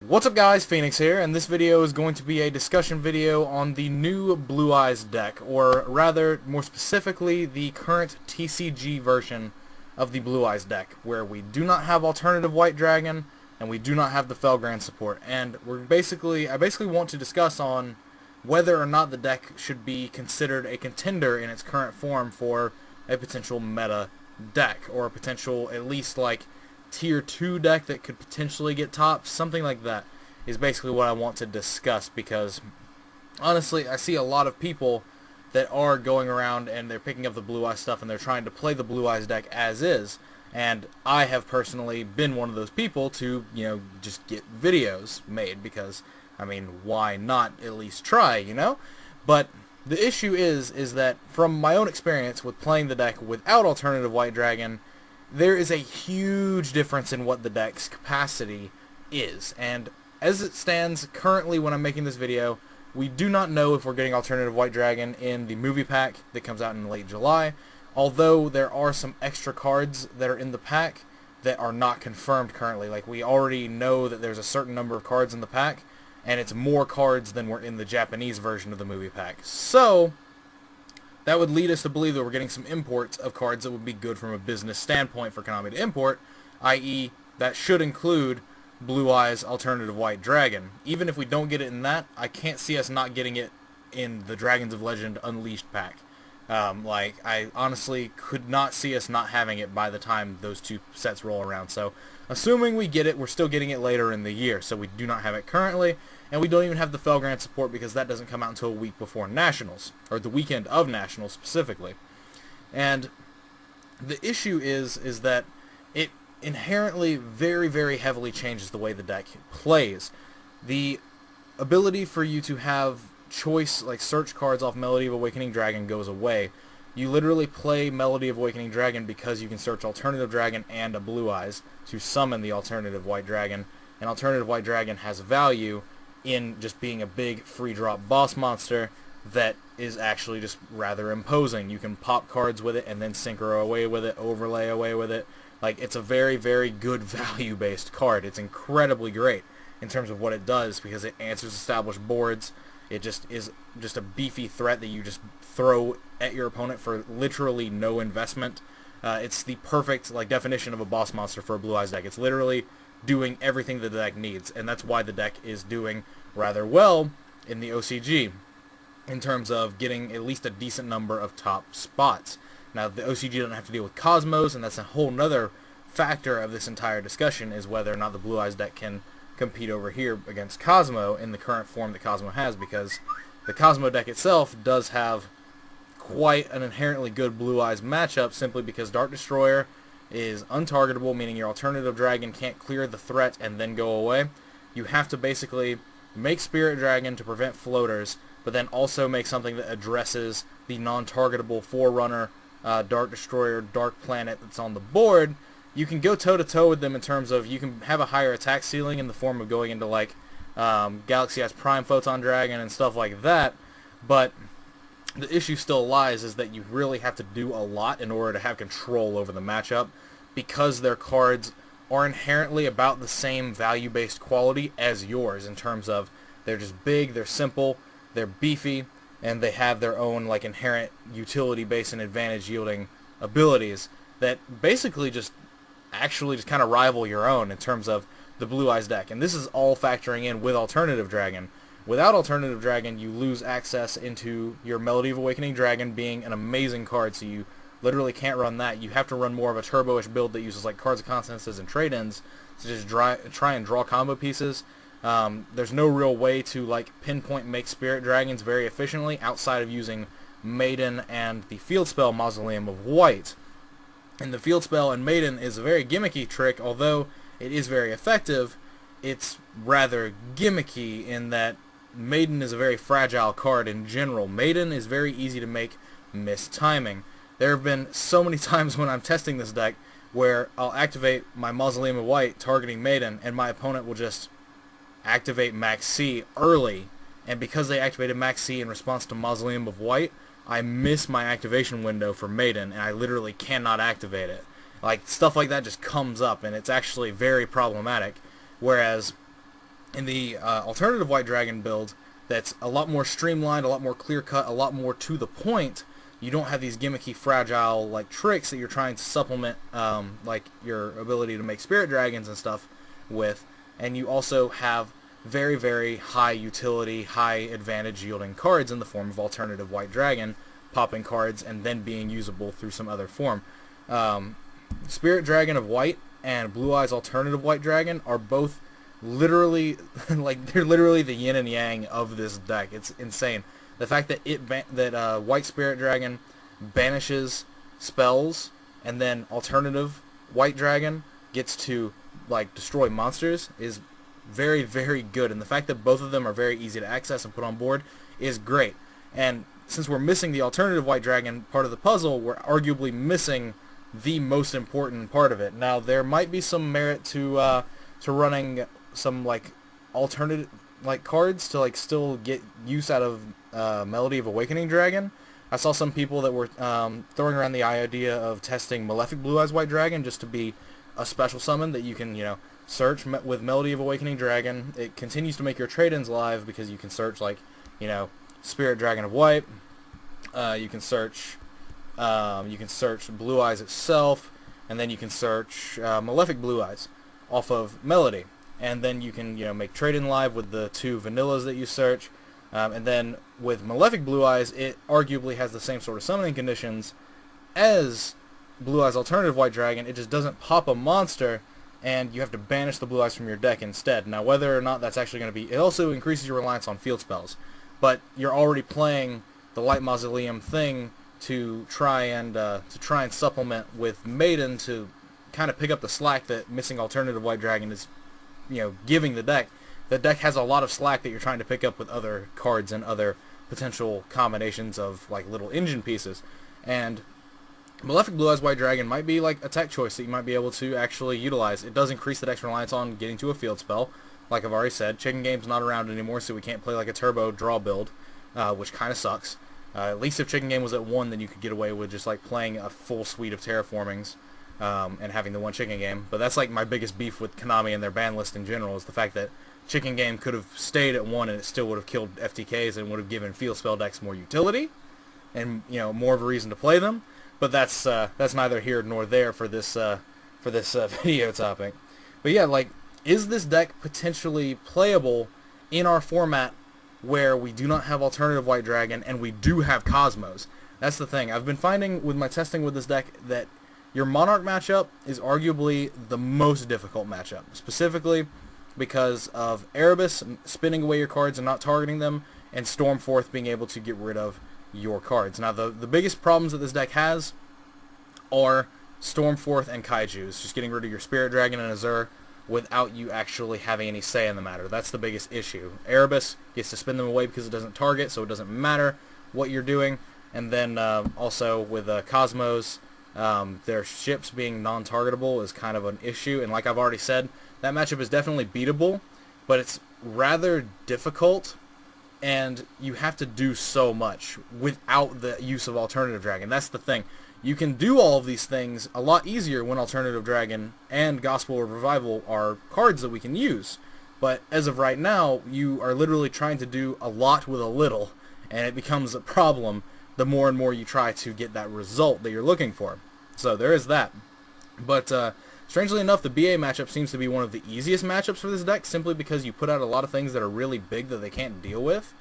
What's up guys, Phoenix here, and this video is going to be a discussion video on the new Blue Eyes deck, or rather, more specifically, the current TCG version of the Blue Eyes deck, where we do not have alternative White Dragon, and we do not have the Felgrand support, and I basically want to discuss on whether or not the deck should be considered a contender in its current form for a potential meta deck, or a potential, at least like, tier 2 deck that could potentially get topped, something like that is basically what I want to discuss, because honestly I see a lot of people that are going around and they're picking up the Blue Eyes stuff and they're trying to play the Blue Eyes deck as is, and I have personally been one of those people to, you know, just get videos made because, I mean, why not at least try, you know? But the issue is that from my own experience with playing the deck without alternative White Dragon, there is a huge difference in what the deck's capacity is, and as it stands currently when I'm making this video, we do not know if we're getting alternative White Dragon in the movie pack that comes out in late July, although there are some extra cards that are in the pack that are not confirmed currently. Like, we already know that there's a certain number of cards in the pack, and it's more cards than were in the Japanese version of the movie pack. So that would lead us to believe that we're getting some imports of cards that would be good from a business standpoint for Konami to import, i.e. that should include Blue Eyes Alternative White Dragon. Even if we don't get it in that, I can't see us not getting it in the Dragons of Legend Unleashed pack. I honestly could not see us not having it by the time those two sets roll around. So, assuming we get it, we're still getting it later in the year, so we do not have it currently, and we don't even have the Felgrand support because that doesn't come out until a week before Nationals, or the weekend of Nationals specifically. And the issue is that it inherently very, very heavily changes the way the deck plays. The ability for you to have choice, like search cards off Melody of Awakening Dragon, goes away. You literally play Melody of Awakening Dragon because you can search Alternative Dragon and a Blue Eyes to summon the Alternative White Dragon, and Alternative White Dragon has value in just being a big free drop boss monster that is actually just rather imposing. You can pop cards with it and then synchro away with it, overlay away with it. Like, it's a very, very good value-based card. It's incredibly great in terms of what it does because it answers established boards. It just is just a beefy threat that you just throw at your opponent for literally no investment. It's the perfect definition of a boss monster for a Blue Eyes deck. It's literally doing everything the deck needs, and that's why the deck is doing rather well in the OCG in terms of getting at least a decent number of top spots. Now, the OCG doesn't have to deal with Cosmos, and that's a whole nother factor of this entire discussion, is whether or not the Blue Eyes deck can compete over here against Cosmo in the current form that Cosmo has, because the Cosmo deck itself does have quite an inherently good Blue Eyes matchup, simply because Dark Destroyer is untargetable, meaning your Alternative Dragon can't clear the threat and then go away. You have to basically make Spirit Dragon to prevent floaters, but then also make something that addresses the non-targetable Forerunner, Dark Destroyer, Dark Planet that's on the board. You can go toe-to-toe with them in terms of you can have a higher attack ceiling in the form of going into Galaxy Eyes Prime Photon Dragon and stuff like that, but the issue still lies is that you really have to do a lot in order to have control over the matchup, because their cards are inherently about the same value-based quality as yours in terms of they're just big, they're simple, they're beefy, and they have their own inherent utility-based and advantage-yielding abilities that basically just kind of rival your own in terms of the Blue Eyes deck. And this is all factoring in with Alternative Dragon. Without Alternative Dragon, you lose access into your Melody of Awakening Dragon being an amazing card, so you literally can't run that. You have to run more of a turbo-ish build that uses Cards of Constances and trade-ins to just try and draw combo pieces. There's no real way to pinpoint make Spirit Dragons very efficiently outside of using Maiden and the field spell Mausoleum of White. And the field spell and Maiden is a very gimmicky trick, although it is very effective. It's rather gimmicky in that Maiden is a very fragile card in general. Maiden is very easy to make miss timing. There have been so many times when I'm testing this deck where I'll activate my Mausoleum of White targeting Maiden, and my opponent will just activate Max C early, and because they activated Max C in response to Mausoleum of White, I miss my activation window for Maiden, and I literally cannot activate it. Stuff like that just comes up, and it's actually very problematic. Whereas In the alternative White Dragon build, that's a lot more streamlined, a lot more clear-cut, a lot more to the point. You don't have these gimmicky, fragile like tricks that you're trying to supplement like your ability to make spirit dragons and stuff with, and you also have very, very high utility, high advantage yielding cards in the form of alternative White Dragon, popping cards and then being usable through some other form. Spirit Dragon of White and Blue Eyes alternative White Dragon are both literally like they're literally the yin and yang of this deck. It's insane. The fact that White Spirit Dragon banishes spells and then alternative White Dragon gets to like destroy monsters is very, very good, and the fact that both of them are very easy to access and put on board is great. And since we're missing the alternative White Dragon part of the puzzle, we're arguably missing the most important part of it. Now there might be some merit to running some like alternative like cards to like still get use out of Melody of Awakening Dragon. I saw some people that were throwing around the idea of testing Malefic Blue Eyes White Dragon just to be a special summon that you can, search with Melody of Awakening Dragon. It continues to make your trade-ins live because you can search like, Spirit Dragon of White. You can search Blue Eyes itself, and then you can search Malefic Blue Eyes off of Melody, and then you can make trade-in live with the 2 vanillas that you search, and then with Malefic Blue Eyes, it arguably has the same sort of summoning conditions as Blue Eyes Alternative White Dragon. It just doesn't pop a monster, and you have to banish the Blue Eyes from your deck instead. Now, whether or not that's actually going to be... It also increases your reliance on field spells, but you're already playing the Light Mausoleum thing to try and supplement with Maiden to kind of pick up the slack that missing Alternative White Dragon is, giving the deck. The deck has a lot of slack that you're trying to pick up with other cards and other potential combinations of like little engine pieces, and Malefic Blue Eyes White Dragon might be like a tech choice that you might be able to actually utilize. It does increase the deck's reliance on getting to a field spell. Like I've already said, Chicken Game's not around anymore, so we can't play like a turbo draw build, which kind of sucks. At least if Chicken Game was at 1, then you could get away with just like playing a full suite of terraformings and having the one Chicken Game. But that's like my biggest beef with Konami and their ban list in general, is the fact that Chicken Game could have stayed at 1 and it still would have killed FTKs and would have given field spell decks more utility and more of a reason to play them. But that's neither here nor there for this video topic. But yeah, like, is this deck potentially playable in our format where we do not have alternative White Dragon and we do have Kozmos? That's the thing. I've been finding with my testing with this deck that your Monarch matchup is arguably the most difficult matchup, specifically because of Erebus spinning away your cards and not targeting them, and Stormforth being able to get rid of your cards. Now, the biggest problems that this deck has are Stormforth and Kaijus, just getting rid of your Spirit Dragon and Azure without you actually having any say in the matter. That's the biggest issue. Erebus gets to spin them away because it doesn't target, so it doesn't matter what you're doing. And then also with Kozmos, their ships being non-targetable is kind of an issue. And like I've already said, that matchup is definitely beatable, but it's rather difficult, and you have to do so much without the use of Alternative Dragon. That's the thing. You can do all of these things a lot easier when Alternative Dragon and Gospel of Revival are cards that we can use. But as of right now, you are literally trying to do a lot with a little, and it becomes a problem the more and more you try to get that result that you're looking for. So there is that. But strangely enough, the BA matchup seems to be one of the easiest matchups for this deck, simply because you put out a lot of things that are really big that they can't deal with.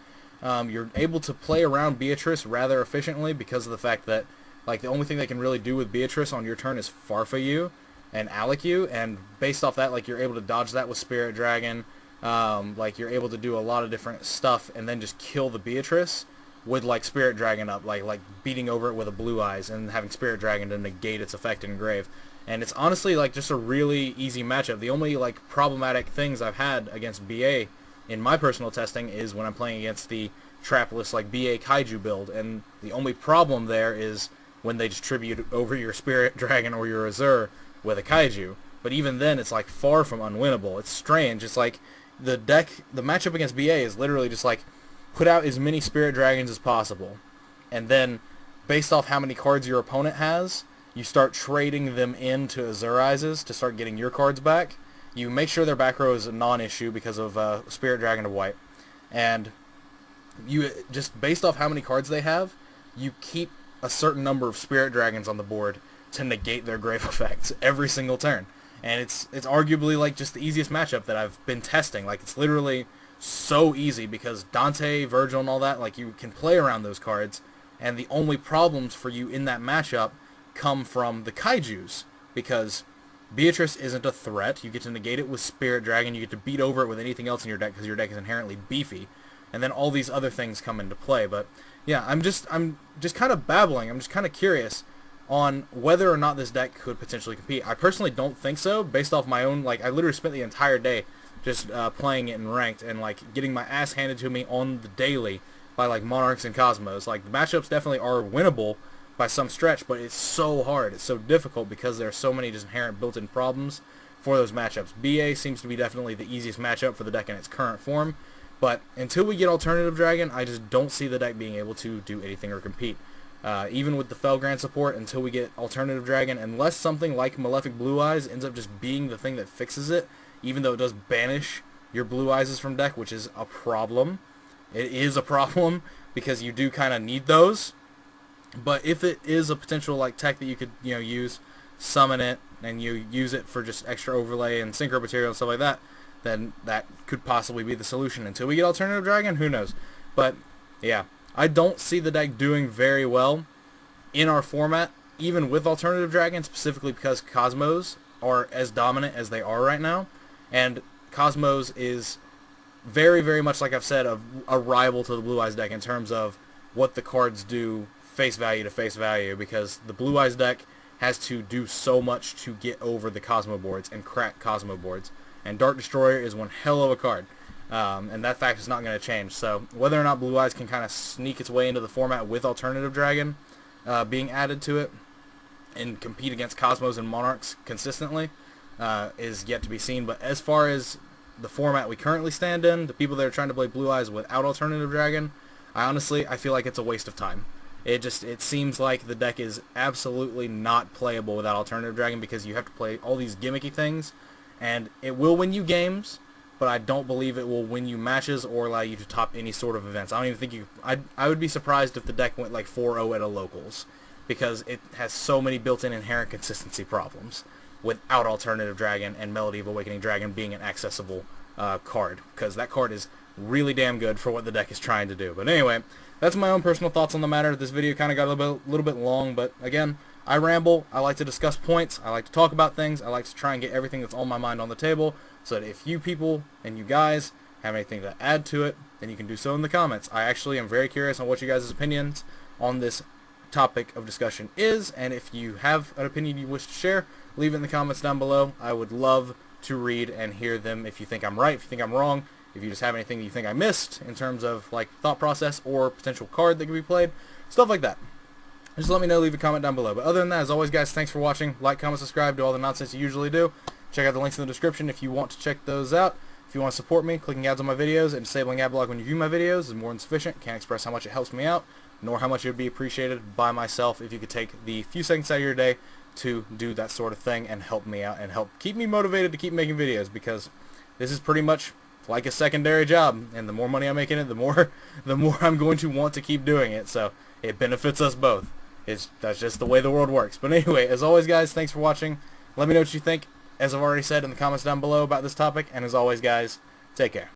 You're able to play around Beatrice rather efficiently because of the fact that like the only thing they can really do with Beatrice on your turn is Farfa you and Alec you, and based off that, like, you're able to dodge that with Spirit Dragon. Like, you're able to do a lot of different stuff and then just kill the Beatrice with like Spirit Dragon up, like beating over it with a Blue Eyes and having Spirit Dragon to negate its effect in Grave. And it's honestly like just a really easy matchup. The only like problematic things I've had against BA in my personal testing is when I'm playing against the trapless like BA Kaiju build, and the only problem there is when they distribute over your Spirit Dragon or your Azure with a Kaiju. But even then, it's like far from unwinnable. It's strange. It's like the matchup against BA is literally just like put out as many Spirit Dragons as possible, and then based off how many cards your opponent has, you start trading them into Azurizes to start getting your cards back. you make sure their back row is a non-issue because of Spirit Dragon to white, and you just based off how many cards they have, you keep a certain number of Spirit Dragons on the board to negate their grave effects every single turn. And it's arguably like just the easiest matchup that I've been testing. Like, it's literally so easy because Dante, Virgil, and all that, like, you can play around those cards, and the only problems for you in that matchup come from the Kaijus, because Beatrice isn't a threat. You get to negate it with Spirit Dragon. You get to beat over it with anything else in your deck because your deck is inherently beefy. And then all these other things come into play. But yeah, I'm just kind of babbling. I'm just kind of curious on whether or not this deck could potentially compete. I personally don't think so, based off my own, like, I literally spent the entire day just playing it in ranked and like getting my ass handed to me on the daily by like Monarchs and Cosmos. Like, the matchups definitely are winnable by some stretch, but it's so hard, it's so difficult because there are so many just inherent built-in problems for those matchups. BA seems to be definitely the easiest matchup for the deck in its current form, but until we get Alternative Dragon, I just don't see the deck being able to do anything or compete. Even with the Felgrand support, until we get Alternative Dragon, unless something like Malefic Blue Eyes ends up just being the thing that fixes it, even though it does banish your Blue Eyes from deck, which is a problem. It is a problem because you do kind of need those. But if it is a potential like tech that you could use, summon it, and you use it for just extra overlay and synchro material and stuff like that, then that could possibly be the solution. Until we get Alternative Dragon, who knows? But yeah, I don't see the deck doing very well in our format, even with Alternative Dragon, specifically because Cosmos are as dominant as they are right now, and Cosmos is very, very much, like I've said, a rival to the Blue Eyes deck in terms of what the cards do face value to face value, because the Blue Eyes deck has to do so much to get over the Cosmo boards and crack Cosmo boards, and Dark Destroyer is one hell of a card, and that fact is not going to change. So whether or not Blue Eyes can kind of sneak its way into the format with Alternative Dragon being added to it and compete against Cosmos and Monarchs consistently is yet to be seen. But as far as the format we currently stand in, the people that are trying to play Blue Eyes without Alternative Dragon, I feel like it's a waste of time. It seems like the deck is absolutely not playable without Alternative Dragon, because you have to play all these gimmicky things, and it will win you games, but I don't believe it will win you matches or allow you to top any sort of events. I don't even think I would be surprised if the deck went like 4-0 at a locals, because it has so many built-in inherent consistency problems without Alternative Dragon and Melody of Awakening Dragon being an accessible card, because that card is really damn good for what the deck is trying to do. But anyway, that's my own personal thoughts on the matter. This video kind of got a little bit long, but again, I ramble. I like to discuss points. I like to talk about things. I like to try and get everything that's on my mind on the table, so that if you people and you guys have anything to add to it, then you can do so in the comments. I actually am very curious on what you guys' opinions on this topic of discussion is, and if you have an opinion you wish to share, leave it in the comments down below. I would love to read and hear them. If you think I'm right, if you think I'm wrong, if you just have anything that you think I missed in terms of like thought process or potential card that could be played, stuff like that, just let me know. Leave a comment down below. But other than that, as always guys, thanks for watching. Like, comment, subscribe, do all the nonsense you usually do. Check out the links in the description if you want to check those out. If you want to support me, clicking ads on my videos and disabling ad block when you view my videos is more than sufficient. Can't express how much it helps me out, nor how much it would be appreciated by myself if you could take the few seconds out of your day to do that sort of thing and help me out and help keep me motivated to keep making videos, because this is pretty much like a secondary job, and the more money I make in it, the more I'm going to want to keep doing it. So it benefits us both. That's just the way the world works. But anyway, as always guys, thanks for watching. Let me know what you think, as I've already said, in the comments down below about this topic, and as always guys, take care.